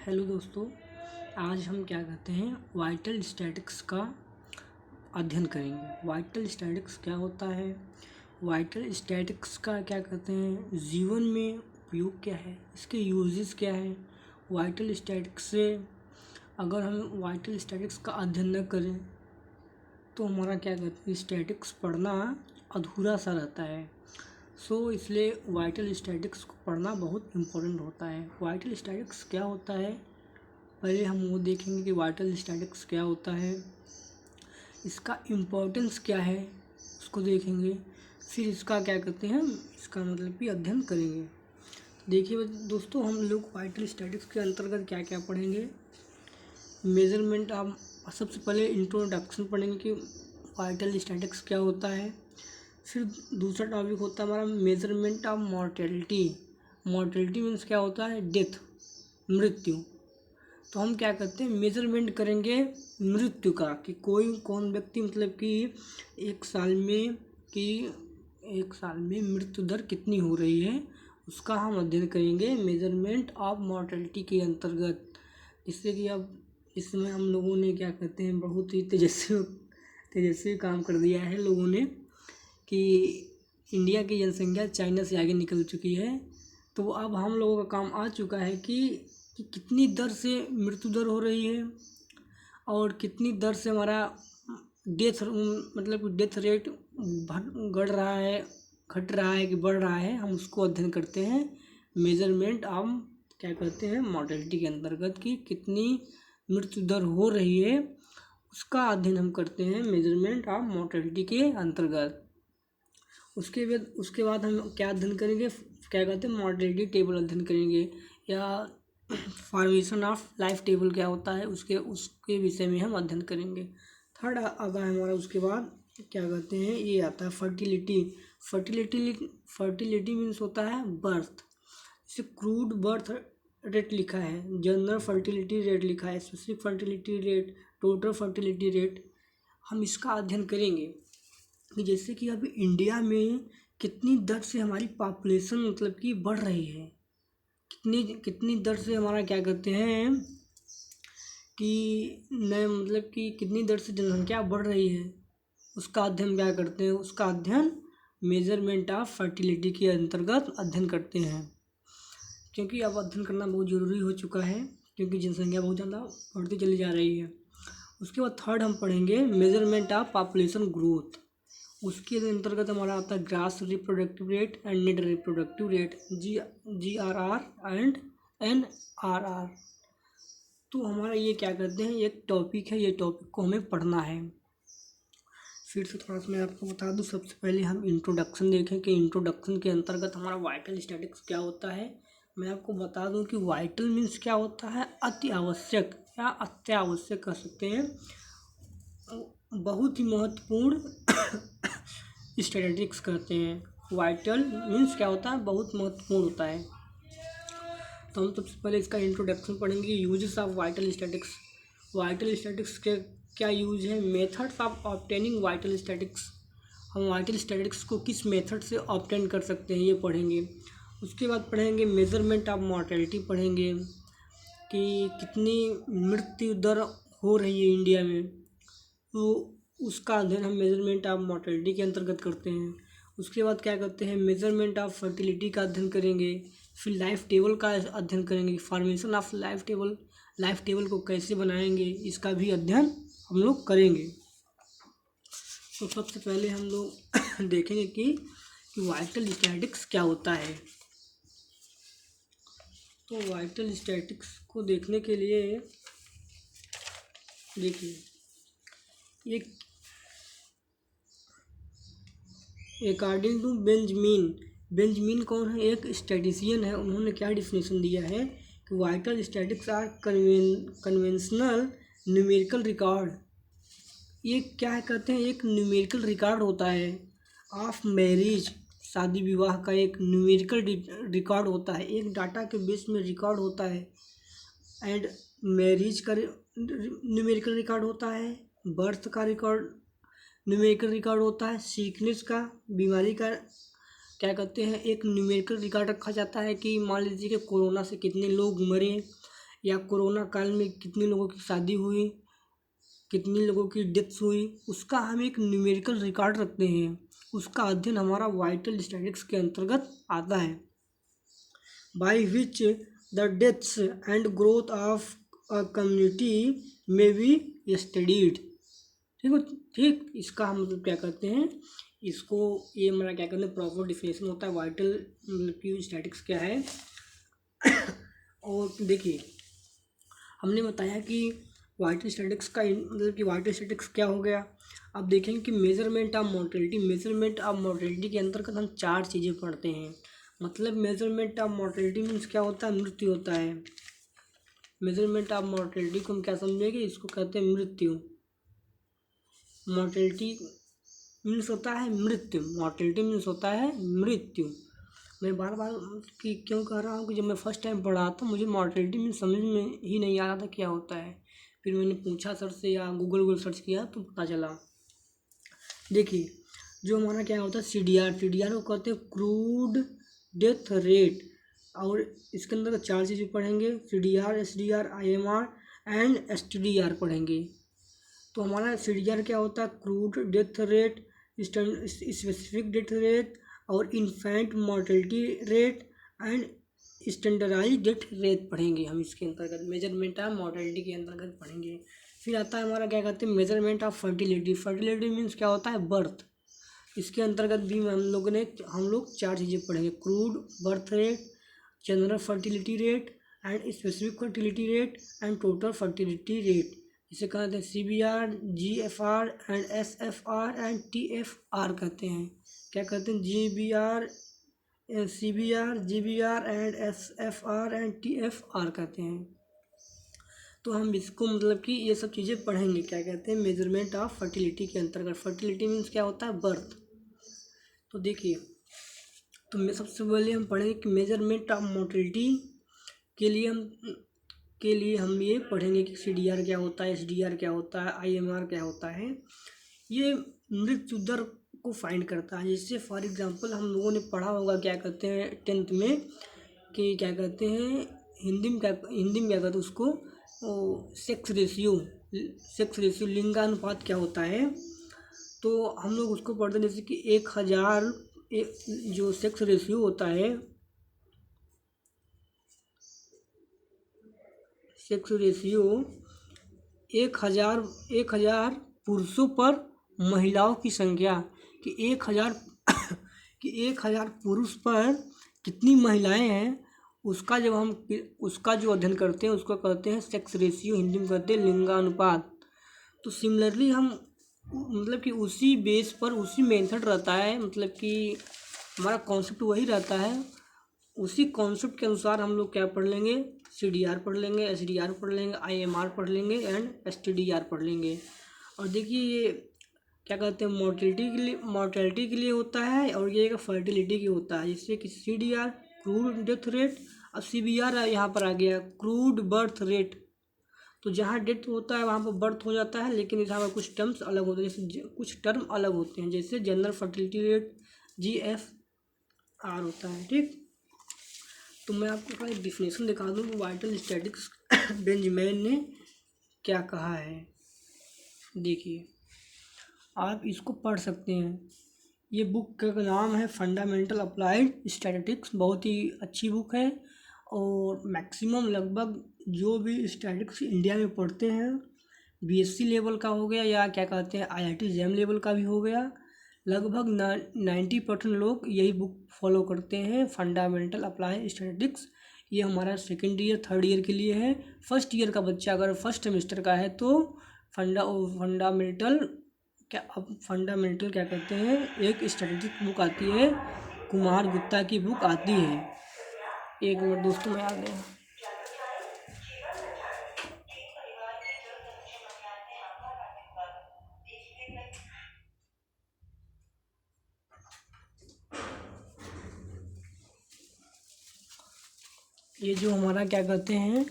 Hello दोस्तों, आज हम क्या करते हैं वाइटल स्टैटिक्स का अध्ययन करेंगे। वाइटल स्टैटिक्स क्या होता है, वाइटल स्टैटिक्स का क्या कहते हैं, जीवन में उपयोग क्या है, इसके यूजेस क्या है। वाइटल स्टैटिक्स से अगर हम वाइटल स्टैटिक्स का अध्ययन न करें तो हमारा क्या कहते हैं स्टैटिक्स पढ़ना अधूरा सा रहता है। इसलिए वाइटल स्टैटिक्स को पढ़ना बहुत इम्पोर्टेंट होता है। वाइटल स्टैटिक्स क्या होता है, पहले हम वो देखेंगे कि वाइटल स्टैटिक्स क्या होता है, इसका इम्पोर्टेंस क्या है उसको देखेंगे, फिर इसका क्या कहते हैं इसका मतलब कि अध्ययन करेंगे। देखिए दोस्तों, हम लोग वाइटल स्टैटिक्स के अंतर्गत क्या क्या पढ़ेंगे। मेजरमेंट ऑफ, सबसे पहले इंट्रोडक्शन पढ़ेंगे कि वाइटल स्टैटिक्स क्या होता है। फिर दूसरा टॉपिक होता है हमारा measurement of mortality. Mortality means क्या होता है, डेथ, मृत्यु। तो हम क्या करते हैं मेजरमेंट करेंगे मृत्यु का, कि कौन व्यक्ति मतलब कि एक साल में मृत्यु दर कितनी हो रही है, उसका हम अध्ययन करेंगे मेजरमेंट ऑफ मॉर्टेलिटी के अंतर्गत। जिससे कि अब इसमें हम लोगों ने क्या कहते हैं बहुत ही तेजस्वी काम कर दिया है लोगों ने, कि इंडिया की जनसंख्या चाइना से आगे निकल चुकी है। तो अब हम लोगों का काम आ चुका है कि कितनी दर से मृत्यु दर हो रही है और कितनी दर से हमारा डेथ मतलब डेथ रेट घट रहा है कि बढ़ रहा है, हम उसको अध्ययन करते हैं मेजरमेंट ऑफ क्या कहते हैं मॉर्टेलिटी के अंतर्गत, कि कितनी मृत्यु दर हो रही है उसका अध्ययन हम करते हैं मेजरमेंट ऑफ मॉर्टेलिटी के अंतर्गत। उसके बाद हम क्या अध्ययन करेंगे, क्या कहते हैं मॉर्टेलिटी टेबल अध्ययन करेंगे, या फॉर्मेशन ऑफ लाइफ टेबल क्या होता है उसके विषय में हम अध्ययन करेंगे। थर्ड आता है हमारा, उसके बाद क्या कहते हैं ये आता है फर्टिलिटी मीन्स होता है बर्थ। जैसे क्रूड बर्थ रेट लिखा है, जनरल फर्टिलिटी रेट लिखा है, specific fertility rate, total fertility rate. हम इसका अध्ययन करेंगे कि जैसे कि अभी इंडिया में कितनी दर से हमारी पॉपुलेशन मतलब कि बढ़ रही है, कितनी दर से हमारा क्या कहते हैं कि नए मतलब कि कितनी दर से जनसंख्या बढ़ रही है, उसका अध्ययन क्या करते हैं, उसका अध्ययन मेजरमेंट ऑफ फर्टिलिटी के अंतर्गत अध्ययन करते हैं। क्योंकि अब अध्ययन करना बहुत ज़रूरी हो चुका है, क्योंकि जनसंख्या बहुत ज़्यादा बढ़ती चली जा रही है। उसके बाद थर्ड हम पढ़ेंगे मेजरमेंट ऑफ पॉपुलेशन ग्रोथ। उसके अंतर्गत हमारा आता है grass reproductive rate and net reproductive rate, GRR and NRR। तो हमारा ये क्या करते हैं एक टॉपिक है, ये टॉपिक को हमें पढ़ना है। फिर से थोड़ा सा मैं आपको बता दूं, सबसे पहले हम इंट्रोडक्शन देखें कि इंट्रोडक्शन के अंतर्गत हमारा वाइटल स्टैटिक्स क्या होता है। मैं आपको बता दूं कि वाइटल मीन्स क्या होता है, अति आवश्यक या अत्यावश्यक कह सकते हैं, बहुत ही महत्वपूर्ण स्टैटिस्टिक्स कहते हैं। वाइटल मीन्स क्या होता है, बहुत महत्वपूर्ण होता है। तो हम सबसे पहले इसका इंट्रोडक्शन पढ़ेंगे, uses of vital statics. Vital statics के क्या यूज है, methods of obtaining vital statics. हम वाइटल स्टैटिक्स को किस मेथड से ऑब्टेन कर सकते हैं ये पढ़ेंगे। उसके बाद पढ़ेंगे मेजरमेंट ऑफ मॉर्टेलिटी, पढ़ेंगे कि कितनी मृत्यु दर हो रही है इंडिया में, तो उसका अध्ययन हम मेजरमेंट ऑफ मॉर्टेलिटी के अंतर्गत करते हैं। उसके बाद क्या करते हैं मेजरमेंट ऑफ फर्टिलिटी का अध्ययन करेंगे। फिर लाइफ टेबल का अध्ययन करेंगे, फॉर्मेशन ऑफ लाइफ टेबल को कैसे बनाएंगे इसका भी अध्ययन हम लोग करेंगे। तो सबसे पहले हम लोग देखेंगे कि वाइटल स्टैटिक्स क्या होता है। तो वाइटल स्टैटिक्स को देखने के लिए देखिए, अकॉर्डिंग टू बेंजमिन कौन है, एक स्टैटिशियन है। उन्होंने क्या डिफिनेशन दिया है कि vital statistics are conventional numerical record. ये क्या कहते हैं, एक न्यूमेरिकल रिकॉर्ड होता है ऑफ मैरिज, शादी विवाह का एक न्यूमेरिकल रिकॉर्ड होता है, एक डाटा के बेस में रिकॉर्ड होता है। एंड मैरिज का न्यूमेरिकल रिकॉर्ड होता है, बर्थ का रिकॉर्ड न्यूमेरिकल रिकॉर्ड होता है, सीकनेस का, बीमारी का क्या कहते हैं एक न्यूमेरिकल रिकॉर्ड रखा जाता है, कि मान लीजिए कि कोरोना से कितने लोग मरे, या कोरोना काल में कितने लोगों की शादी हुई, कितने लोगों की डेथ्स हुई, उसका हम एक न्यूमेरिकल रिकॉर्ड रखते हैं। उसका अध्ययन हमारा वाइटल स्टैटिस्टिक्स के अंतर्गत आता है, by which the deaths and growth of a community में बी स्टडीड। ठीक हो, ठीक। इसका हम मतलब क्या करते हैं, इसको ये हमारा क्या करते हैं प्रॉपर डिफिनेशन होता है वाइटल मतलब कि स्टैटिक्स क्या है। और देखिए हमने बताया कि वाइटल स्टैटिक्स का मतलब कि वाइटल स्टैटिक्स क्या हो गया। अब देखेंगे कि measurement of mortality. Measurement of mortality के अंतर्गत हम 4 चीज़ें पढ़ते हैं। मतलब मेजरमेंट ऑफ मोर्टेलिटी मीन्स क्या होता है, मृत्यु होता है। मेजरमेंट ऑफ मोर्टेलिटी को हम क्या समझेंगे, इसको कहते हैं मृत्यु। मोर्टेलिटी मीन्स होता है मृत्यु, मोर्टेलिटी मीन्स होता है मृत्यु। मैं बार बार कि क्यों कह रहा हूँ कि जब मैं फर्स्ट टाइम पढ़ा था मुझे मोर्टेलिटी मीन्स समझ में ही नहीं आ रहा था क्या होता है। फिर मैंने पूछा सर से या गूगल सर्च किया तो पता चला। देखिए जो हमारा क्या होता है CDR, CDR को कहते हैं क्रूड डेथ रेट। और इसके अंदर 4 चीज़ें पढ़ेंगे, CDR, SDR, IMR and STDR पढ़ेंगे। तो हमारा CDR क्या होता है, crude death rate, specific death rate और infant mortality rate and standardized death rate पढ़ेंगे हम। इसके अंतर्गत मेजरमेंट ऑफ मोर्टेलिटी के अंतर्गत पढ़ेंगे। फिर आता है हमारा क्या कहते हैं measurement of fertility. Fertility means क्या होता है, बर्थ। इसके अंतर्गत भी हम लोग 4 चीज़ें पढ़ेंगे, crude birth rate, general fertility rate and specific fertility rate and total fertility rate. इसे कहते हैं CBR, GFR and SFR and TFR कहते हैं। क्या कहते हैं, GBR, CBR, GBR and SFR and TFR कहते हैं। तो हम इसको मतलब कि ये सब चीज़ें पढ़ेंगे, क्या कहते हैं मेजरमेंट ऑफ फर्टिलिटी के अंतर्गत। फर्टिलिटी मीन्स क्या होता है, बर्थ। तो देखिए तो मैं सबसे पहले हम पढ़ेंगे कि मेजरमेंट ऑफ मोर्टेलिटी के लिए हम ये पढ़ेंगे कि CDR क्या होता है, SDR क्या होता है, IMR क्या होता है। ये मृत्यु दर को फाइंड करता है। जैसे फॉर एग्जांपल हम लोगों ने पढ़ा होगा क्या कहते हैं 10th में कि क्या कहते हैं हिंदी में क्या कहते हैं उसको, सेक्स रेशियो लिंगानुपात क्या होता है। तो हम लोग उसको पढ़ते हैं जैसे कि 1000 जो सेक्स रेशियो होता है, सेक्स रेशियो 1000 पुरुषों पर महिलाओं की संख्या कि 1000 पुरुष पर कितनी महिलाएं हैं, उसका जो अध्ययन करते हैं उसको कहते हैं सेक्स रेशियो, हिंदी में कहते हैं लिंगानुपात। तो सिमिलरली हम मतलब कि उसी बेस पर उसी मेथड रहता है, मतलब कि हमारा कॉन्सेप्ट वही रहता है। उसी कॉन्सेप्ट के अनुसार हम लोग क्या पढ़ लेंगे, CDR पढ़ लेंगे, SDR पढ़ लेंगे, IMR पढ़ लेंगे एंड STDR पढ़ लेंगे। और देखिए ये क्या कहते हैं मोर्टेलिटी के लिए होता है और ये फर्टिलिटी की होता है। जिससे कि CDR क्रूड डेथ रेट और CBR यहाँ पर आ गया क्रूड बर्थ रेट। तो जहाँ डेथ होता है वहाँ पर बर्थ हो जाता है, लेकिन यहाँ पर कुछ टर्म्स अलग होते हैं, जैसे कुछ टर्म अलग होते हैं, जैसे जनरल फर्टिलिटी रेट GFR होता है। ठीक, तो मैं आपको थोड़ा एक डिफिनेशन दिखा दूँ वाइटल स्टैटिक्स बेंजमैन ने क्या कहा है। देखिए आप इसको पढ़ सकते हैं। ये बुक का नाम है फंडामेंटल अप्लाइड स्टैटिस्टिक्स। बहुत ही अच्छी बुक है और मैक्सिमम लगभग जो भी स्टैटिस्टिक्स इंडिया में पढ़ते हैं, BSc लेवल का हो गया या क्या कहते हैं IIT JAM लेवल का भी हो गया, लगभग 90% लोग यही बुक फॉलो करते हैं, फंडामेंटल अप्लाई स्टैटिस्टिक्स। ये हमारा 2nd ईयर 3rd ईयर के लिए है। फर्स्ट ईयर का बच्चा अगर फर्स्ट सेमेस्टर का है तो फंडामेंटल क्या कहते हैं एक स्टैटिस्टिक्स बुक आती है, कुमार गुप्ता की बुक आती है। एक मिनट दोस्तों मैं आ गया। ये जो हमारा क्या कहते हैं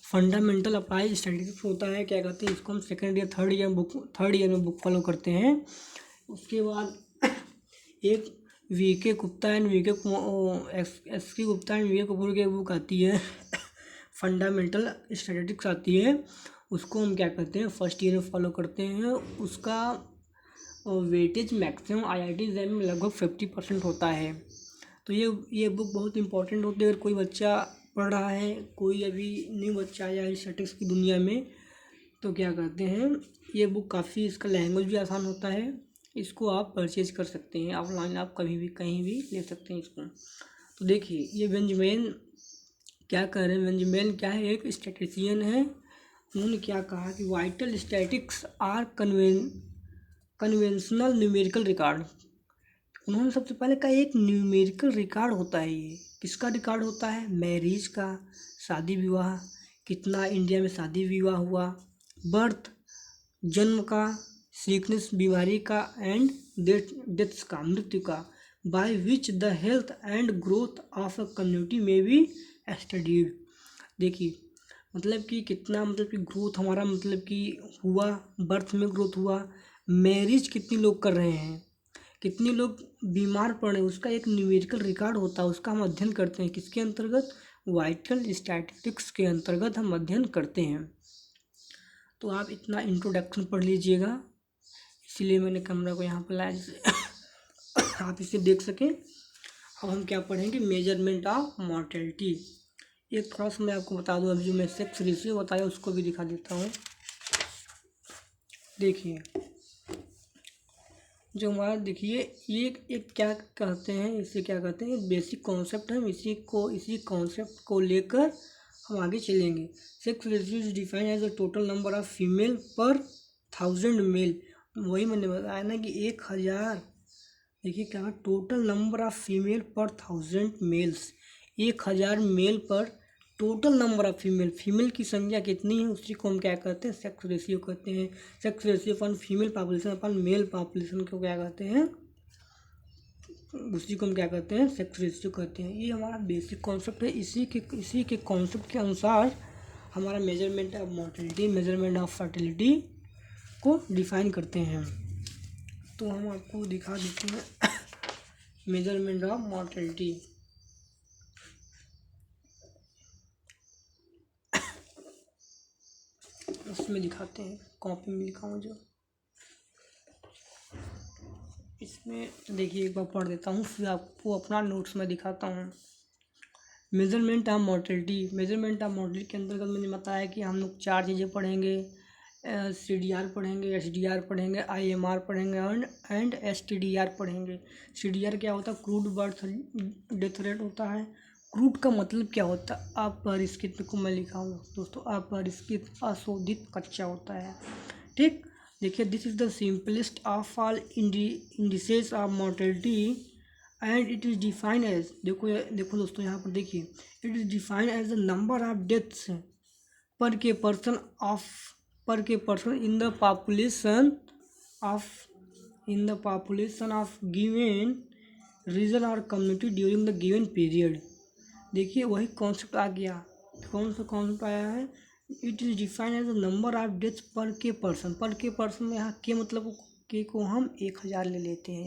फंडामेंटल अप्लाई स्टैटिस्टिक्स होता है, क्या कहते हैं इसको हम 2nd ईयर 3rd ईयर में बुक फॉलो करते हैं। उसके बाद एक VK Gupta and SK Gupta and VK Kapoor की बुक आती है फंडामेंटल स्टैटिस्टिक्स आती है उसको हम क्या करते हैं, फर्स्ट ईयर में फॉलो करते हैं। उसका वेटेज मैक्सिमम IIT एग्जाम में लगभग 50% होता है। तो ये बुक बहुत इंपॉर्टेंट होती है। अगर कोई बच्चा पढ़ रहा है, कोई अभी न्यू बच्चा आया है स्टैटिस्टिक्स की दुनिया में, तो क्या करते हैं, ये बुक काफ़ी, इसका लैंग्वेज भी आसान होता है। इसको आप परचेज कर सकते हैं ऑफलाइन, आप कभी भी कहीं भी ले सकते हैं इसको। तो देखिए ये बेंजामिन क्या कह रहे हैं, बेंजामिन क्या है, एक स्टैटिस्टिशियन है। उन्होंने क्या कहा कि vital statistics are conventional numerical record. उन्होंने सबसे पहले कहा एक न्यूमेरिकल रिकॉर्ड होता है। ये किसका रिकॉर्ड होता है, मैरिज का, शादी विवाह, कितना इंडिया में शादी विवाह हुआ, बर्थ जन्म का, सिकनेस बीमारी का, एंड डेथ्स का, मृत्यु का, by which the health and growth of a community में बी स्टडीड। देखिए मतलब कि कितना, मतलब कि ग्रोथ हमारा, मतलब कि हुआ, बर्थ में ग्रोथ हुआ, मैरिज कितने लोग कर रहे हैं, कितने लोग बीमार पड़ रहे हैं, उसका एक न्यूमेरिकल रिकॉर्ड होता है। उसका हम अध्ययन करते हैं किसके अंतर्गत, वाइटल स्टैटिस्टिक्स के अंतर्गत हम अध्ययन करते हैं। तो आप इतना इंट्रोडक्शन पढ़ लीजिएगा, इसीलिए मैंने कैमरा को यहाँ पर लाया जिससे आप इसे देख सकें। अब हम क्या पढ़ेंगे, मेजरमेंट ऑफ मॉर्टेलिटी। एक थोड़ा सा मैं आपको बता दूं, अभी जो मैं सेक्स रेशियो बताया उसको भी दिखा देता हूँ। देखिए जो हमारा, देखिए ये एक क्या कहते हैं, इसे क्या कहते हैं, बेसिक कॉन्सेप्ट है। हम इसी कॉन्सेप्ट को लेकर हम आगे चलेंगे। Sex ratio is defined as a total number of female per 1000 mail. वही मैंने बताया ना कि 1000, देखिए क्या, total number of female per 1000 mails, 1000 mail पर टोटल नंबर ऑफ फीमेल की संख्या कितनी है, उसी को हम क्या कहते हैं, सेक्स रेशियो कहते हैं। सेक्स रेशियो अपन फीमेल पॉपुलेशन अपन मेल पॉपुलेशन को क्या कहते हैं, उसी को हम क्या कहते हैं, सेक्स रेशियो कहते हैं। ये हमारा बेसिक कॉन्सेप्ट है। इसी के कॉन्सेप्ट के अनुसार हमारा measurement of mortality, measurement of fertility को डिफाइन करते हैं। तो हम आपको दिखा देते हैं मेजरमेंट ऑफ मोर्टेलिटी। इसमें दिखाते हैं, कॉपी में लिखा हूँ जो, इसमें देखिए एक बार पढ़ देता हूँ, फिर आपको अपना नोट्स में दिखाता हूँ। Measurement of mortality, measurement of mortality के अंतर्गत मैंने बताया कि हम लोग 4 चीज़ें पढ़ेंगे, CDR पढ़ेंगे, SDR पढ़ेंगे, IMR पढ़ेंगे एंड STDR पढ़ेंगे। CDR क्या होता है, क्रूड बर्थ डेथ रेट होता है। क्रूड का मतलब क्या होता है, अपरिष्कृत को मैं लिखा हूँ दोस्तों, अपरिष्कृत, अशोधित, कच्चा होता है। ठीक, देखिए this is the simplest of all indices of mortality and it is defined as, देखो दोस्तों यहाँ पर देखिए, it is defined as the number of deaths per के person in the population of given region और community during the given period. देखिए वही concept आ गया, कौन सा कॉन्सेप्ट आया है, it is defined as the number of deaths per के पर्सन में यहाँ के मतलब के को हम 1000 ले लेते हैं।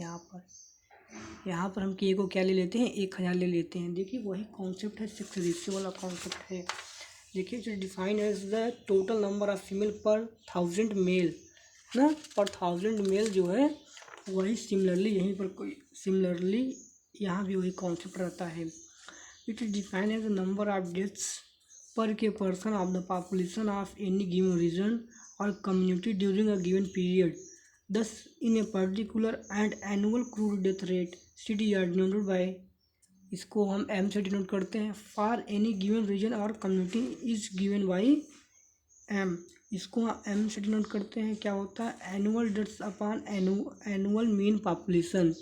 यहाँ पर हम के को क्या ले लेते हैं, 1000 ले लेते हैं। देखिए वही कॉन्सेप्ट है, सेक्स रेशियो वाला कॉन्सेप्ट है। देखिए it is defined as the total number of female per 1000 mail ना, पर 1000 मेल जो है वही सिमिलरली यहीं पर कोई सिमिलरली यहाँ भी वही कॉन्सेप्ट रहता है। It is defined as the number of deaths per के person of the population of any given region और community during a given period. Thus, in a particular and annual crude death rate, CDR denoted by, इसको हम M से denote करते हैं, for any given region और community is given by M। इसको हम M से डिनोट करते हैं, क्या होता है, annual deaths upon annual mean population.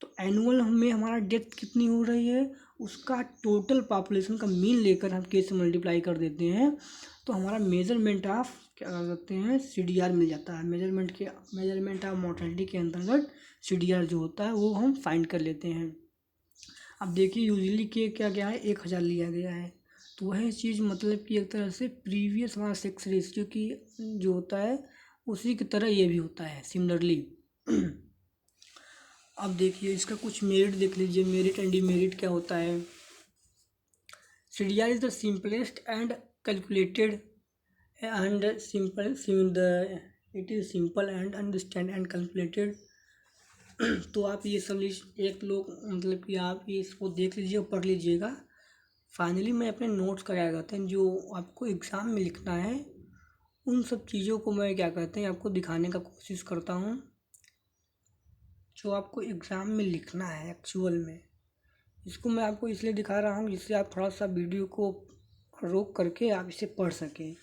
तो एनुअल में हमारा डेथ कितनी हो रही है, उसका टोटल पॉपुलेशन का मीन लेकर हम के से मल्टीप्लाई कर देते हैं, तो हमारा मेजरमेंट ऑफ क्या कर सकते हैं, CDR मिल जाता है। मेजरमेंट ऑफ मोर्टेलिटी के अंतर्गत CDR जो होता है वो हम फाइंड कर लेते हैं। अब देखिए यूजली के क्या है, 1000 लिया गया है, तो वह चीज़ मतलब कि एक तरह से प्रीवियस हमारा सेक्स रेशियो की जो होता है उसी की तरह ये भी होता है सिमिलरली। अब देखिए इसका कुछ मेरिट देख लीजिए, मेरिट एंड डिमेरिट क्या होता है। CDR is the simplest and calculated and it is simple and understand and calculated। तो आप ये सब एक लोग मतलब कि आप ये इसको देख लीजिए और पढ़ लीजिएगा। फाइनली मैं अपने नोट्स का क्या कहते हैं जो आपको एग्ज़ाम में लिखना है उन सब चीज़ों को मैं क्या कहते हैं आपको दिखाने का कोशिश करता हूँ, जो आपको एग्ज़ाम में लिखना है एक्चुअल में। इसको मैं आपको इसलिए दिखा रहा हूँ जिससे आप थोड़ा सा वीडियो को रोक करके आप इसे पढ़ सकें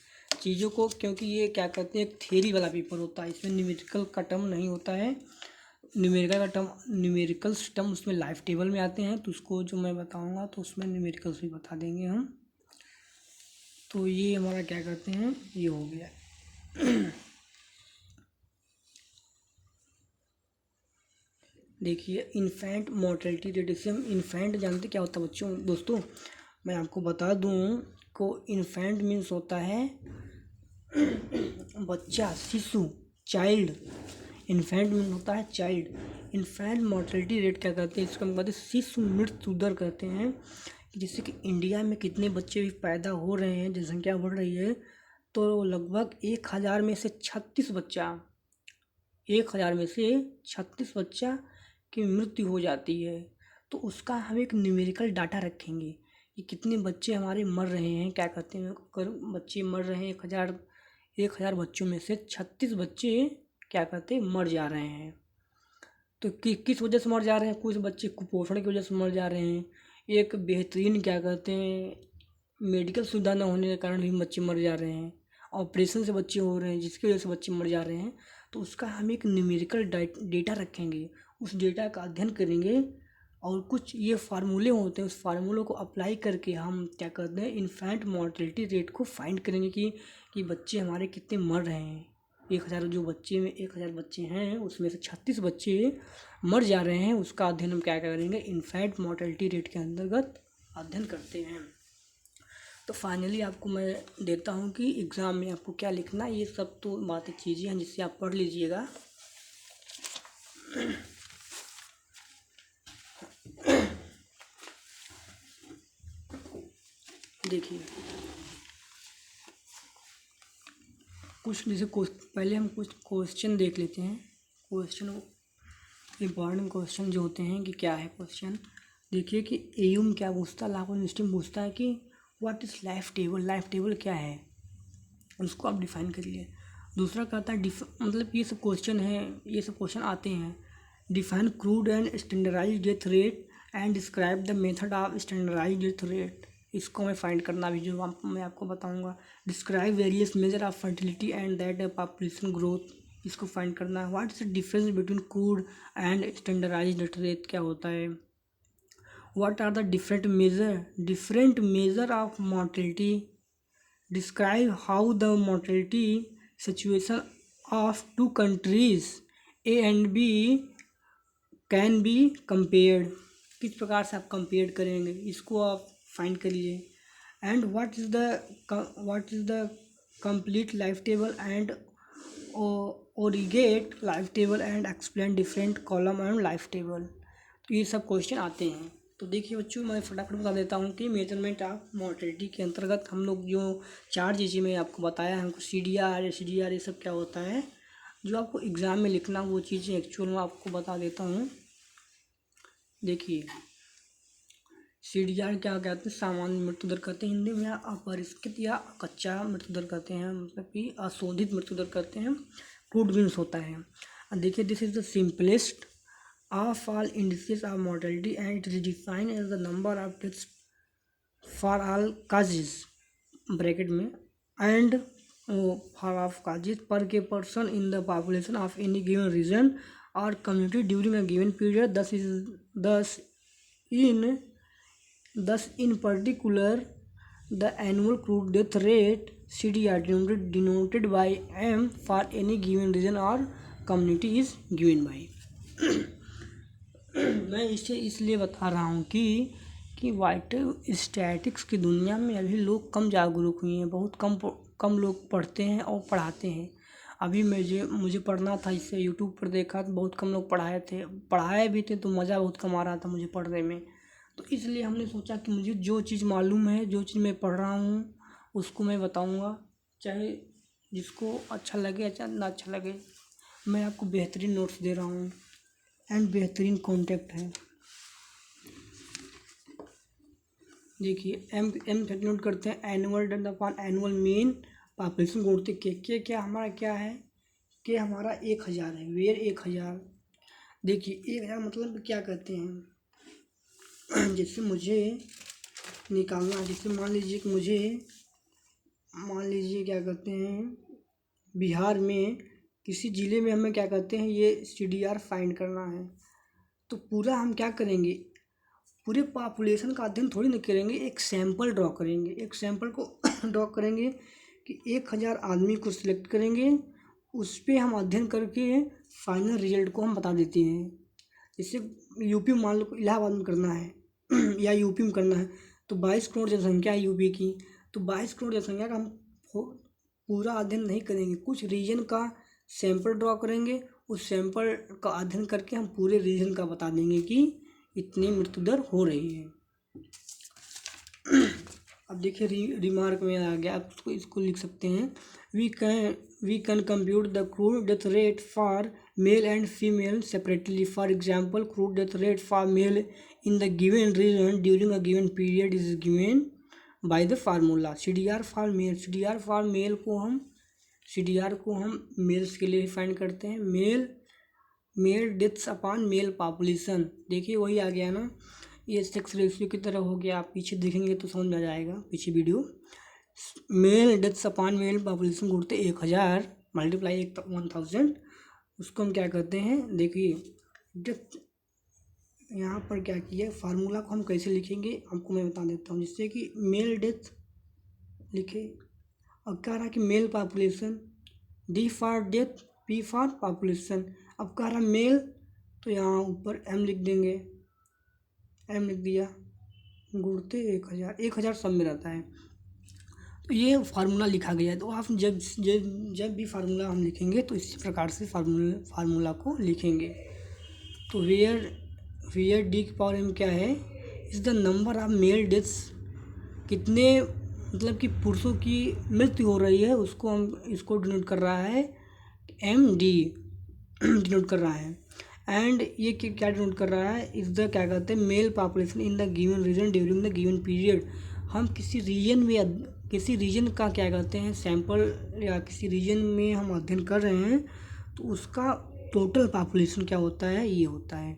चीज़ों को, क्योंकि ये क्या कहते हैं एक थ्योरी वाला पेपर होता है, इसमें न्यूमेरिकल का टर्म नहीं होता है। न्यूमेरिकल्स टर्म उसमें लाइफ टेबल में आते हैं, तो उसको जो मैं बताऊंगा तो उसमें न्यूमेरिकल्स भी बता देंगे हम। तो ये हमारा क्या कहते हैं ये हो गया। देखिए इन्फेंट मोर्टेलिटी रेट, इससे हम इन्फेंट जानते क्या होता है बच्चों। दोस्तों मैं आपको बता दूं को इन्फेंट मीन्स होता है बच्चा, शिशु, चाइल्ड। इन्फेंट मीन्स होता है चाइल्ड। इन्फेंट मोर्टेलिटी रेट क्या कहते हैं, इसको हम कहते हैं शिशु मृत्यु दर कहते हैं। जैसे कि इंडिया में कितने बच्चे भी पैदा हो रहे हैं, जनसंख्या बढ़ रही है, तो लगभग 1000 में से 36 बच्चा 1000 में से 36 बच्चा की मृत्यु हो जाती है। तो उसका हम एक न्यूमेरिकल डाटा रखेंगे कि कितने बच्चे हमारे मर रहे हैं, क्या कहते हैं अगर बच्चे मर रहे हैं 1000 बच्चों में से 36 बच्चे क्या कहते हैं मर जा रहे हैं। तो किस वजह से मर जा रहे हैं, कुछ बच्चे कुपोषण की वजह से मर जा रहे हैं, एक बेहतरीन क्या कहते हैं मेडिकल सुविधा न होने के कारण भी बच्चे मर जा रहे हैं, ऑपरेशन से बच्चे हो रहे हैं जिसकी वजह से बच्चे मर जा रहे हैं। तो उसका हम एक न्यूमेरिकल डेटा रखेंगे, उस डेटा का अध्ययन करेंगे और कुछ ये फार्मूले होते हैं, उस फार्मूलों को अप्लाई करके हम क्या करते हैं इन्फेंट मोर्टेलिटी रेट को फाइंड करेंगे कि बच्चे हमारे कितने मर रहे हैं। 1000 जो बच्चे में 1000 बच्चे हैं उसमें से 36 बच्चे मर जा रहे हैं, उसका अध्ययन हम क्या करेंगे इन्फेंट मोर्टेलिटी रेट के अंतर्गत अध्ययन करते हैं। तो फाइनली आपको मैं देता हूँ कि एग्ज़ाम में आपको क्या लिखना है। ये सब तो बातें चीज़ें हैं जिससे आप पढ़ लीजिएगा। देखिए कुछ जैसे पहले हम कुछ क्वेश्चन देख लेते हैं। क्वेश्चन इम्पॉर्टेंट क्वेश्चन जो होते हैं कि क्या है क्वेश्चन। देखिए कि एयूम क्या पूछता है, लाखों यूनिवर्सिटी में पूछता है कि what is life table, life table क्या है, उसको आप डिफाइन करिए। दूसरा कहता है मतलब ये सब क्वेश्चन है, ये सब क्वेश्चन आते हैं। Define crude and standardized death rate and describe the method of standardized death rate, इसको मैं फाइंड करना भी जो मैं आपको बताऊंगा। Describe various measure of fertility and that population growth, इसको फाइंड करना है। What is the difference between crude and standardized death rate क्या होता है। What are the different measure of mortality, describe how the mortality situation of two countries A and B can be compared, किस प्रकार से आप compare करेंगे इसको आप फाइंड करिए। And what is the complete life table and ओरिगेट life table and explain different column and life table. तो ये सब क्वेश्चन आते हैं। तो देखिए बच्चों मैं फटाफट बता देता हूँ कि मेजरमेंट ऑफ मोर्टेलिटी के अंतर्गत हम लोग जो 4 चीज़ें मैं आपको बताया हमको CDR ये सब क्या होता है, जो आपको एग्ज़ाम में लिखना वो चीज़ें एक्चुअल में आपको बता देता हूँ। देखिए CDR क्या कहते हैं, सामान्य मृत्यु दर कहते हैं हिंदी में, या अपरिष्कृत या कच्चा मृत्यु दर कहते हैं, मतलब कि अशोधित मृत्यु दर कहते हैं। क्रूड मीन्स होता है। देखिए this is the simplest of all indices of mortality and it is defined as the number of deaths for all causes bracket में and for of causes per के person in the population of any given region और community during a given period. Thus, in particular, the annual crude death rate CDR denoted by M for any given region or community is given by। मैं इसे इसलिए बता रहा हूँ कि vital statics की दुनिया में अभी लोग कम जागरूक हुए हैं, बहुत कम लोग पढ़ते हैं और पढ़ाते हैं। अभी मुझे पढ़ना था, इससे यूट्यूब पर देखा तो बहुत कम लोग पढ़ाए भी थे तो मज़ा बहुत कम आ रहा था मुझे पढ़ने में। तो तो इसलिए हमने सोचा कि मुझे जो चीज़ मालूम है, जो चीज़ मैं पढ़ रहा हूँ उसको मैं बताऊँगा, चाहे जिसको अच्छा लगे अच्छा ना अच्छा लगे। मैं आपको बेहतरीन नोट्स दे रहा हूँ एंड बेहतरीन कॉन्टेक्ट है। देखिए M30 नोट करते हैं, annual done upon annual mean population ढूंढते के क्या हमारा क्या है, के हमारा 1000 है, वेयर 1000। देखिए 1000 मतलब क्या कहते हैं जैसे मुझे निकालना है, जैसे मान लीजिए कि मुझे मान लीजिए क्या कहते हैं बिहार में किसी ज़िले में हमें क्या कहते हैं ये CDR फाइंड करना है। तो पूरा हम क्या करेंगे, पूरे पॉपुलेशन का अध्ययन थोड़ी ना करेंगे, एक सैंपल ड्रॉ करेंगे, एक सैंपल को ड्रॉ करेंगे कि 1000 आदमी को सिलेक्ट करेंगे, उस पर हम अध्ययन करके फाइनल रिजल्ट को हम बता देते हैं। जैसे यूपी मान लो इलाहाबाद में करना है या यूपी में करना है, तो 22 करोड़ जनसंख्या है यूपी की, तो 22 करोड़ जनसंख्या का हम पूरा अध्ययन नहीं करेंगे, कुछ रीजन का सैंपल ड्रॉ करेंगे, उस सैंपल का अध्ययन करके हम पूरे रीजन का बता देंगे कि इतनी मृत्यु दर हो रही है। अब देखिए रिमार्क में आ गया, आप इसको लिख सकते हैं, we can compute the crude death rate for male and female separately. For example crude death rate for male in the given region during a given period is given by the formula CDR for male. CDR for male को हम males के लिए find करते हैं, male deaths upon male population. देखिए वही आ गया ना, ये सेक्स रेशियो की तरह हो गया, आप पीछे देखेंगे तो समझ में आ जाएगा, पीछे वीडियो। Male deaths upon male population ढूंढते 1000 मल्टीप्लाई 1000, उसको हम क्या करते हैं, देखिए डेथ यहाँ पर क्या किया, फार्मूला को हम कैसे लिखेंगे आपको मैं बता देता हूँ। जिससे कि मेल डेथ लिखे, अब कह रहा कि mail population, D for death, P for population. अब कह रहा मेल, तो यहाँ ऊपर M लिख देंगे, M लिख दिया, गुणते 1000 सब में रहता है। तो ये फार्मूला लिखा गया है। तो आप जब भी फार्मूला हम लिखेंगे तो इसी प्रकार से फार्मूला को लिखेंगे। तो वेयर D की पावर M क्या है, is the number of male deaths, कितने मतलब कि पुरुषों की मृत्यु हो रही है उसको हम इसको डिनोट कर रहा है, MD डिनोट कर रहा है। एंड ये क्या डिनोट कर रहा है, इज़ द क्या कहते हैं mail population in the given region during the given period. हम किसी रीजन का क्या कहते हैं सैंपल या किसी रीजन में हम अध्ययन कर रहे हैं, तो उसका टोटल पॉपुलेशन क्या होता है, ये होता है।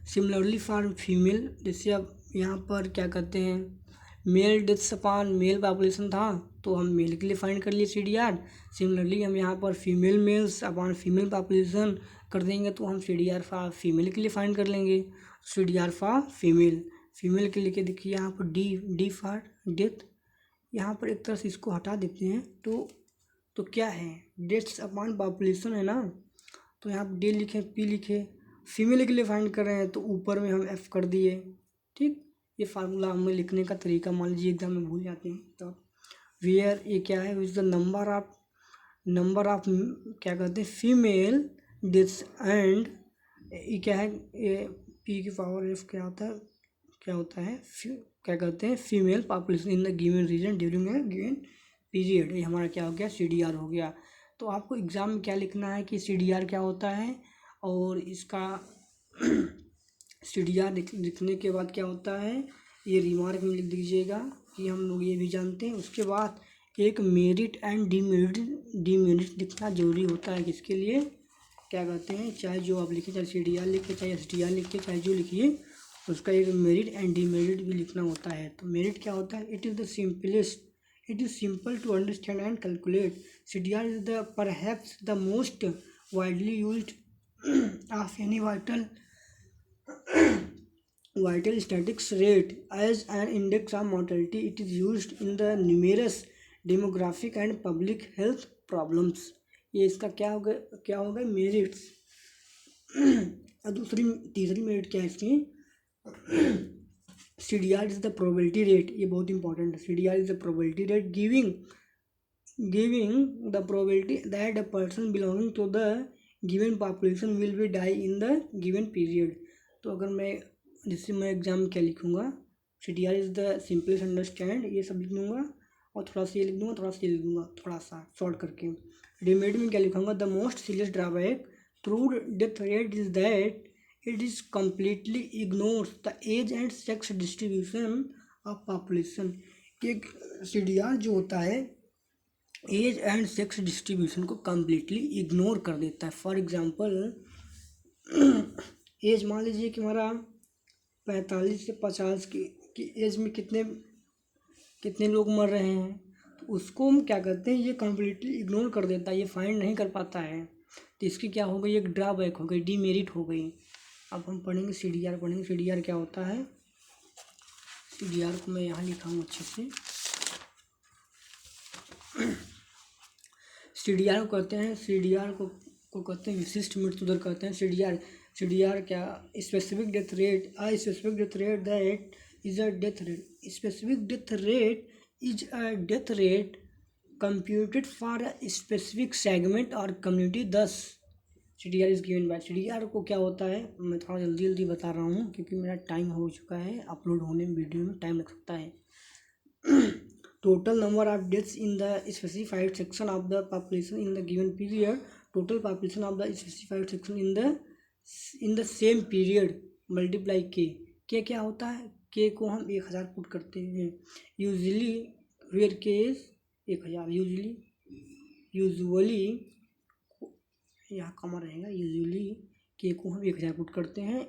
सिमिलरली फॉर फीमेल, जैसे अब यहाँ पर क्या कहते हैं male deaths upon male population था, तो हम मेल के लिए फाइंड कर लिए CDR। सिमिलरली हम यहाँ पर female males upon female population कर देंगे, तो हम CDR फॉर फीमेल के लिए फाइंड कर लेंगे, CDR फॉर फीमेल के लिए देखिए यहाँ पर D फॉर डेथ, यहाँ पर एक तरह से इसको हटा देते हैं, तो क्या है डेथ्स अपॉन पॉपुलेशन है ना, तो यहाँ पर D लिखे, P लिखे, फीमेल के लिए फाइंड कर रहे हैं तो ऊपर में हम F कर दिए। ठीक, ये फार्मूला हमें लिखने का तरीका मान लीजिए एग्जाम में भूल जाते हैं। तो वेयर ये क्या है, इज द नंबर ऑफ क्या कहते हैं फीमेल डेथ्स, एंड ये क्या है, ये P की पावर F क्या होता है क्या कहते हैं female population in the given region during a given period. ये हमारा क्या हो गया, CDR हो गया। तो आपको एग्ज़ाम में क्या लिखना है कि CDR क्या होता है, और इसका CDR लिखने के बाद क्या होता है ये रिमार्क में लिख दीजिएगा कि हम लोग ये भी जानते हैं। उसके बाद एक मेरिट एंड डीमेरिट लिखना जरूरी होता है, किसके लिए क्या कहते हैं, चाहे जो आप लिखिए, चाहे CDR लिखिए, चाहे SDR लिखिए, चाहे जो लिखिए, उसका एक मेरिट एंड डीमेरिट भी लिखना होता है। तो मेरिट क्या होता है, it is simple to understand and calculate. CDR is the perhaps the most widely used of any vital statistics rate as an index of mortality. It is used in the numerous demographic and public health problems. ये इसका क्या होगा merits. और तीसरी merit क्या है इसकी, CDR is the probability rate, ये बहुत इंपॉर्टेंट है। CDR is the probability rate giving the probability that a person belonging to the given population will be die in the given period. तो अगर मैं जैसे मैं एग्जाम में क्या लिखूँगा, CDR is the simplest understand, ये सब लिख दूँगा और थोड़ा सा ये लिख दूँगा, थोड़ा सा ये लिख दूँगा, थोड़ा सा शॉर्ट करके। रेमेडी में क्या लिखूँगा, the most serious drawback through death rate is that it is completely ignores the age and sex distribution of population. एक CDR जो होता है एज एंड सेक्स डिस्ट्रीब्यूशन को कम्प्लीटली इग्नोर कर देता है। फॉर एग्जांपल एज मान लीजिए कि हमारा 45 से 50 की एज में कितने लोग मर रहे हैं, तो उसको हम क्या करते हैं, ये कम्प्लीटली इग्नोर कर देता है, ये फाइंड नहीं कर पाता है। तो इसकी क्या हो गई, एक ड्रॉबैक हो गई, डीमेरिट हो गई। अब हम पढ़ेंगे CDR, पढ़ेंगे CDR क्या होता है। CDR को मैं यहाँ लिखा हूँ अच्छे से। CDR को कहते हैं, CDR को कहते हैं विशिष्ट मृत्यु दर कहते हैं। CDR क्या, specific death rate, specific death rate that is a death rate, specific death rate is a death rate computed for a specific segment और community. 10 CDR is given by. CDR को क्या होता है, मैं थोड़ा जल्दी बता रहा हूँ क्योंकि मेरा टाइम हो चुका है, अपलोड होने में वीडियो में टाइम लग सकता है। Total number of deaths in the specified section of the population in the given period, total population of the specified section in the same period multiply k क्या होता है, k को हम 1000 पुट करते हैं। Usually where k is 1000, usually यहाँ comma रहेगा, usually k को हम 1000 पुट करते हैं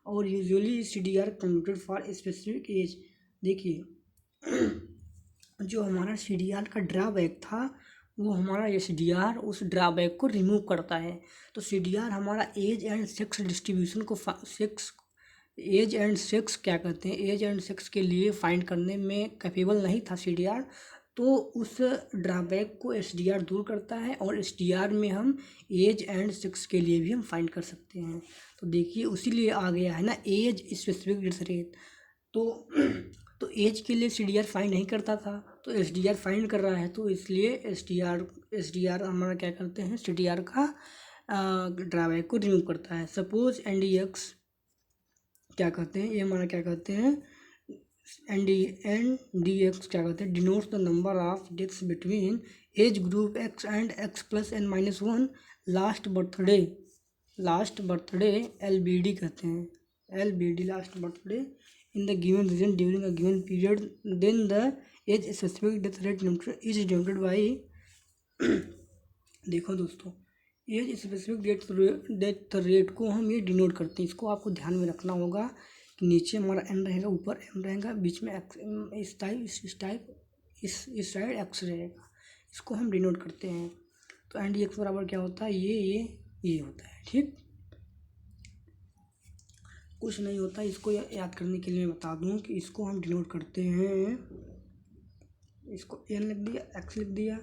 और usually CDR computed for specific age. देखिए जो हमारा CDR का ड्रॉबैक था वो हमारा SDR उस ड्रॉबैक को रिमूव करता है। तो CDR हमारा एज एंड सेक्स डिस्ट्रीब्यूशन को एज एंड सेक्स क्या कहते हैं, एज एंड सेक्स के लिए फाइंड करने में कैपेबल नहीं था CDR, तो उस ड्रॉबैक को SDR दूर करता है और SDR में हम एज एंड सेक्स के लिए भी हम फाइंड कर सकते हैं। तो देखिए उसी आ गया है ना एज स्पेसिफिक डेथ रेट। तो एज के लिए CDR फाइंड नहीं करता था, तो SDR फाइंड कर रहा है, तो इसलिए SDR हमारा क्या करते हैं, CDR का ड्रॉबैक को रिमूव करता है। सपोज NDX क्या कहते हैं, ये हमारा क्या कहते हैं, NDX क्या कहते हैं, denotes the number of deaths between age group X and X + n-1 last birthday LBD कहते हैं, LBD last birthday in the given region during a given period, then the age specific death rate is denoted by देखो दोस्तों, as specific death rate को हम ये denote करते हैं। इसको आपको ध्यान में रखना होगा कि नीचे हमारा n रहेगा, ऊपर m रहेगा, बीच में x, इस साइड x रहेगा, इसको हम डिनोट करते हैं। तो NDX बराबर क्या होता है, ये होता है। ठीक, कुछ नहीं होता, इसको याद करने के लिए मैं बता दूं कि इसको हम डिनोट करते हैं, इसको n लिख दिया, x लिख दिया,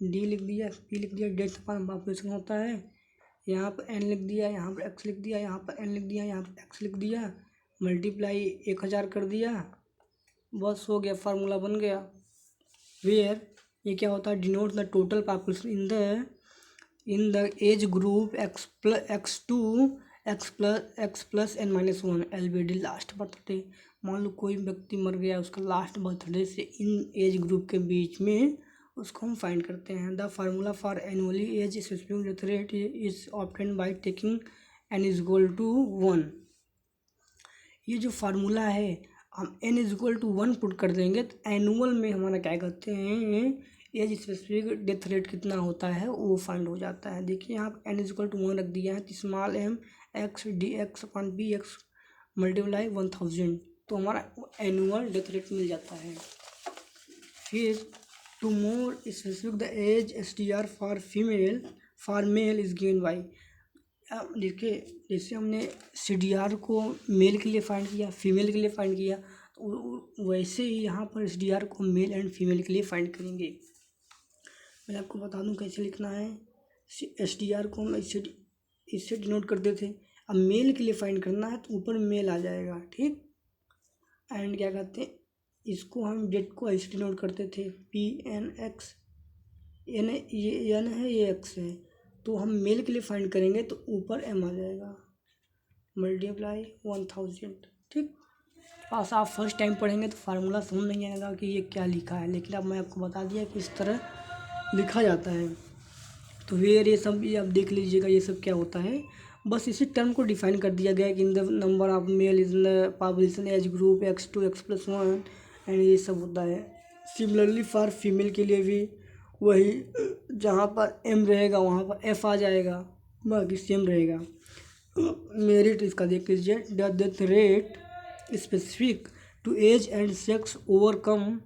d लिख दिया, p लिख दिया, डेथ पर पॉपुलेशन होता है, यहाँ पर n लिख दिया, यहाँ पर x लिख दिया, यहाँ पर n लिख दिया, यहाँ पर x लिख दिया, मल्टीप्लाई 1000 कर दिया, बस हो गया, फार्मूला बन गया। वेयर ये क्या होता है, denote the total population in the age group X2 X + n-1 LBD last birthday. मान लो कोई व्यक्ति मर गया, उसका लास्ट बर्थडे से इन एज ग्रुप के बीच में उसको हम फाइंड करते हैं। The formula for annually age specific death rate is obtain by taking n=1। ये जो फार्मूला है हम n=1 पुट कर देंगे तो एनुअल में हमारा क्या कहते हैं, एज स्पेसिफिक डेथ रेट कितना होता है वो फाइंड हो जाता है। देखिए यहाँ पर n=1 रख दिया है, तो स्मॉल m x/dx/px मल्टीप्लाई 1000, तो हमारा एनुअल डेथ रेट मिल जाता है। फिर to more specific the age SDR for male is given by. अब देखिए जैसे हमने CDR को मेल के लिए फाइंड किया, फीमेल के लिए फाइंड किया, तो वैसे ही यहाँ पर SDR को मेल एंड फीमेल के लिए फाइंड करेंगे। मैं आपको बता दूं कैसे लिखना है, SDR को हम इससे डिनोट करते थे, अब मेल के लिए फाइंड करना है तो ऊपर मेल आ जाएगा। ठीक, एंड क्या कहते हैं, इसको हम डेट को ऐसे डिनोट करते थे PNX, ये n है, ये x है, तो हम मेल के लिए फाइंड करेंगे तो ऊपर m आ जाएगा, मल्टीप्लाई 1000। ठीक, बस आप फर्स्ट टाइम पढ़ेंगे तो फार्मूला समझ नहीं आएगा कि ये क्या लिखा है, लेकिन अब मैं आपको बता दिया कि इस तरह लिखा जाता है। तो फिर ये सब ये आप देख लीजिएगा ये सब क्या होता है। बस इसी टर्म को डिफाइन कर दिया गया है कि in the number of male is the population age group x2 x+1 and ये सब होता है। सिमिलरली फॉर फीमेल के लिए भी वही, जहाँ पर m रहेगा वहाँ पर f आ जाएगा, बाकी सेम रहेगा। मेरिट इसका देख लीजिए, the death rate specific to age and sex overcome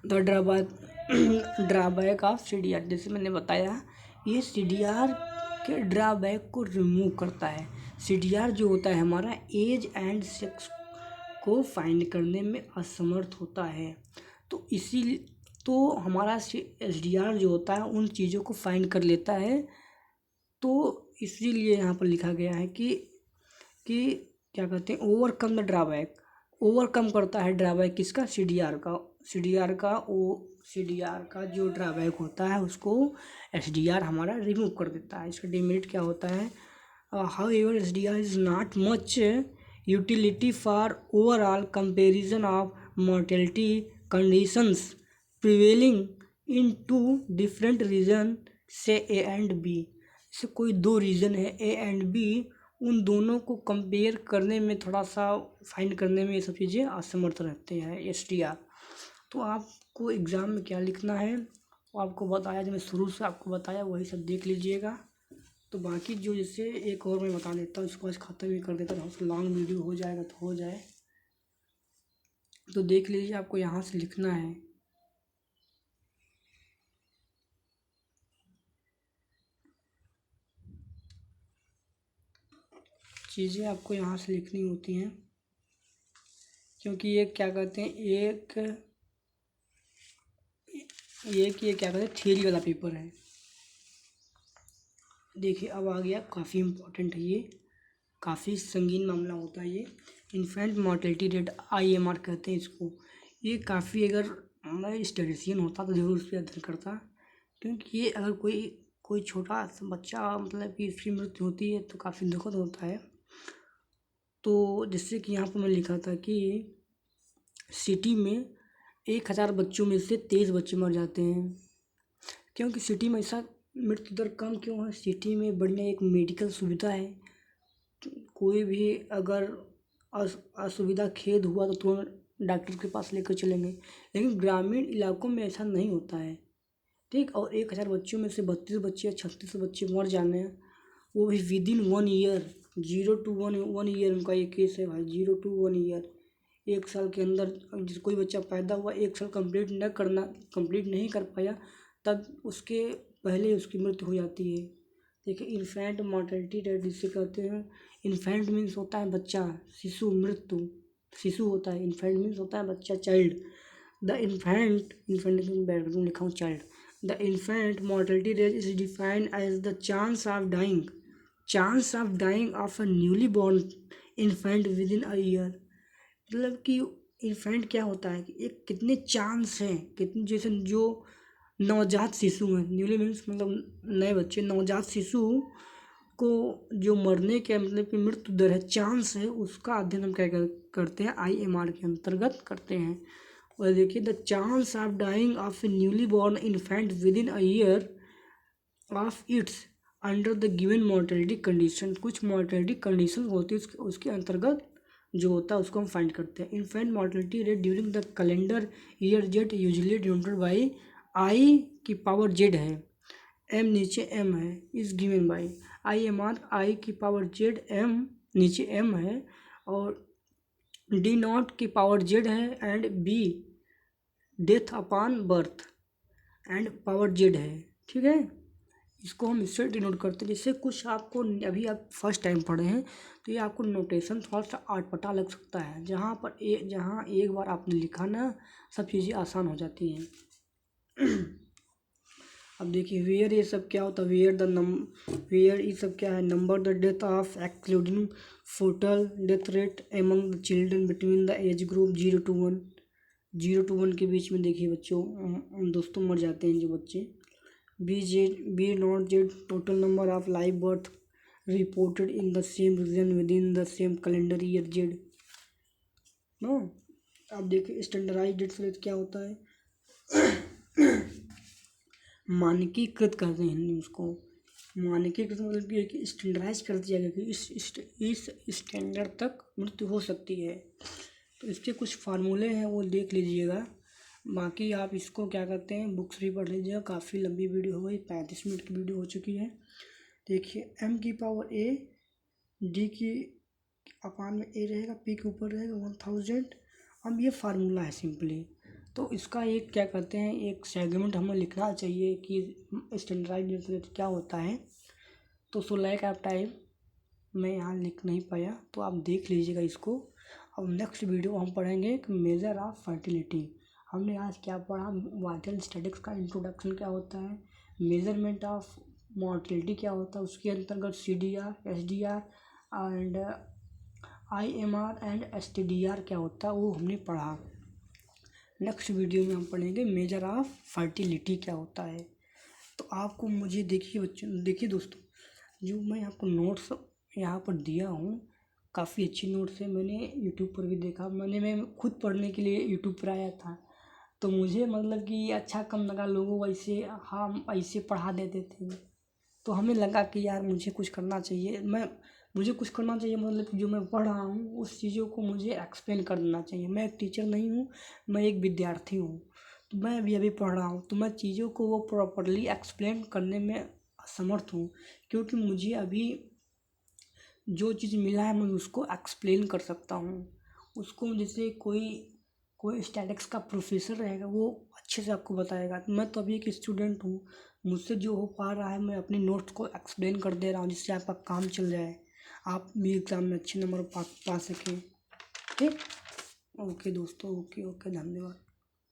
the drawback of CDR। जैसे मैंने बताया ये CDR के ड्राबैक को रिमूव करता है। CDR जो होता है हमारा एज एंड सेक्स को फाइंड करने में असमर्थ होता है, तो इसीलिए तो हमारा SDR जो होता है उन चीज़ों को फाइंड कर लेता है। तो इसीलिए यहाँ पर लिखा गया है कि क्या कहते हैं, ओवरकम द ड्राबैक, ओवरकम करता है ड्राबैक किसका, CDR का जो ड्राबैक होता है उसको SDR हमारा रिमूव कर देता है। इसका डिमेरिट क्या होता है, however SDR is not much utility for overall comparison of mortality conditions prevailing in two different region से A एंड B। इससे कोई दो रीज़न है A एंड B, उन दोनों को कंपेयर करने में थोड़ा सा फाइंड करने में ये सब चीज़ें असमर्थ रहते हैं SDR। तो आपको एग्ज़ाम में क्या लिखना है वो आपको बताया, जो मैं शुरू से आपको बताया वही सब देख लीजिएगा। तो बाकी जो जैसे एक और मैं बता देता हूँ, इसको आज ख़त्म ही कर देता हूँ, लॉन्ग वीडियो हो जाएगा तो हो जाए। तो देख लीजिए आपको यहाँ से लिखना है, चीज़ें आपको यहाँ से लिखनी होती हैं, क्योंकि ये क्या कहते हैं ये क्या कहते हैं थियरी वाला पेपर है। देखिए अब आ गया, काफ़ी इम्पोर्टेंट है ये, काफ़ी संगीन मामला होता है ये। इन्फेंट मोर्टेलिटी रेट IMR कहते हैं इसको। ये काफ़ी, अगर मैं स्टैटिस्टिशियन होता तो ज़रूर इस पर अध्ययन करता, क्योंकि ये अगर कोई छोटा सा बच्चा मतलब कि इसकी मृत्यु होती है तो काफ़ी दुखद होता है। तो जिससे कि यहाँ पर मैं लिखा था कि सिटी में 1000 बच्चों में से 23 बच्चे मर जाते हैं। क्योंकि सिटी में ऐसा मृत्यु दर कम क्यों है, सिटी में बढ़िया एक मेडिकल सुविधा है, कोई भी अगर असुविधा खेद हुआ तो तुरंत डॉक्टर के पास लेकर चलेंगे, लेकिन ग्रामीण इलाकों में ऐसा नहीं होता है। ठीक, और 1000 बच्चों में से 32 बच्चे या 36 बच्चे मर जाने हैं, वो भी विदिन 1 ईयर, 0 to 1 ईयर उनका ये केस है भाई, 0 to 1 ईयर। 1 साल के अंदर जिस कोई बच्चा पैदा हुआ 1 साल कंप्लीट नहीं कर पाया, तब उसके पहले उसकी मृत्यु हो जाती है। देखिए इन्फेंट मोर्टेलिटी रेट जिसे कहते हैं, इन्फेंट मीन्स होता है बच्चा, शिशु, मृत्यु शिशु होता है, इन्फेंट मीन्स होता है बच्चा, चाइल्ड। द इन्फेंट बैकग्राउंड लिखा हूँ child. The infant mortality rate is defined as the chance of dying of a newly born infant within a year. मतलब कि इन्फेंट क्या होता है कि एक कितने चांस हैं, कितने, जैसे जो नवजात शिशु हैं, न्यूली मीन्स मतलब नए बच्चे, नवजात शिशु को जो मरने के मतलब कि मृत्यु दर है, चांस है, उसका अध्ययन हम क्या करते हैं, IMR के अंतर्गत करते हैं। और देखिए the chance of dying of a newly born infant within a year of its under the given mortality condition. कुछ मॉर्टेलिटी कंडीशन होती है उसके अंतर्गत जो होता है उसको हम फाइंड करते हैं। Infant mortality rate during the calendar year Z usually denoted by I की पावर Z है, M नीचे M है, is given by IMR, I की पावर Z, M नीचे M है, और D0 की पावर Z है, and B death upon birth and power Z है। ठीक है, इसको हम इससे डिनोट करते हैं। जिससे कुछ आपको, अभी आप फर्स्ट टाइम पढ़े हैं तो ये आपको नोटेशन थोड़ा सा आटपटा लग सकता है, जहाँ एक बार आपने लिखा ना सब चीज़ें आसान हो जाती हैं। अब देखिए वेयर, ये सब क्या होता है, वेयर ये सब क्या है, number the death of excluding foetal death rate among the children between the age group 0 to 1 के बीच में देखिए बच्चों दोस्तों मर जाते हैं जो बच्चे। B0 Z total number of live birth reported in the same region within the same calendar year Z. No, अब देखिए स्टैंडर्डाइज्ड डेट से क्या होता है, मानकीकृत करते हैं हिंदी उसको। मानकीकृत मतलब कि स्टैंडर्डाइज कर दिया गया कि इस स्टैंडर्ड तक मृत्यु हो सकती है। तो इसके कुछ फार्मूले हैं वो देख लीजिएगा, बाकी आप इसको क्या करते हैं बुक्स भी पढ़ लीजिएगा। काफ़ी लंबी वीडियो हो गई, 35 मिनट की वीडियो हो चुकी है। देखिए m की पावर a, d की अपान में a रहेगा, p के ऊपर रहेगा 1000। अब ये फार्मूला है सिंपली। तो इसका एक क्या करते हैं, एक सेगमेंट हमें लिखना चाहिए कि स्टैंडर्डाइज्ड रेट क्या होता है। तो सो लाइक ऑफ टाइम मैं यहाँ लिख नहीं पाया, तो आप देख लीजिएगा इसको। अब नेक्स्ट वीडियो हम पढ़ेंगे कि मेजर ऑफ फर्टिलिटी। हमने आज क्या पढ़ा, वाइटल स्टैटिक्स का इंट्रोडक्शन क्या होता है, मेजरमेंट ऑफ मॉर्टेलिटी क्या होता है, उसके अंतर्गत CDR, SDR and IMR and STDR क्या होता है वो हमने पढ़ा। नेक्स्ट वीडियो में हम पढ़ेंगे मेजर ऑफ फर्टिलिटी क्या होता है। तो आपको मुझे देखिए बच्चों, देखिए दोस्तों, जो मैं आपको नोट्स यहाँ पर दिया हूँ काफ़ी अच्छी नोट्स है। मैंने यूट्यूब पर भी देखा, मैं खुद पढ़ने के लिए यूट्यूब पर आया था, तो मुझे मतलब कि अच्छा कम लगा। लोगों ऐसे हम ऐसे पढ़ा देते थे, तो हमें लगा कि यार मुझे कुछ करना चाहिए, मुझे कुछ करना चाहिए, मतलब कि जो मैं पढ़ रहा हूँ उस चीज़ों को मुझे एक्सप्लेन कर देना चाहिए। मैं एक टीचर नहीं हूँ, मैं एक विद्यार्थी हूँ, तो मैं अभी पढ़ रहा हूँ, तो मैं चीज़ों को वो प्रॉपरली एक्सप्लेन करने में असमर्थ हूँ, क्योंकि मुझे अभी जो चीज़ मिला है मैं उसको एक्सप्लेन कर सकता हूँ उसको। जैसे कोई स्टैटिक्स का प्रोफेसर रहेगा वो अच्छे से आपको बताएगा। मैं तो अभी एक स्टूडेंट हूँ, मुझसे जो हो पा रहा है मैं अपनी नोट्स को एक्सप्लेन कर दे रहा हूँ, जिससे आपका काम चल जाए, आप भी एग्ज़ाम में अच्छे नंबर पा सकें। ठीक, ओके दोस्तों, ओके धन्यवाद।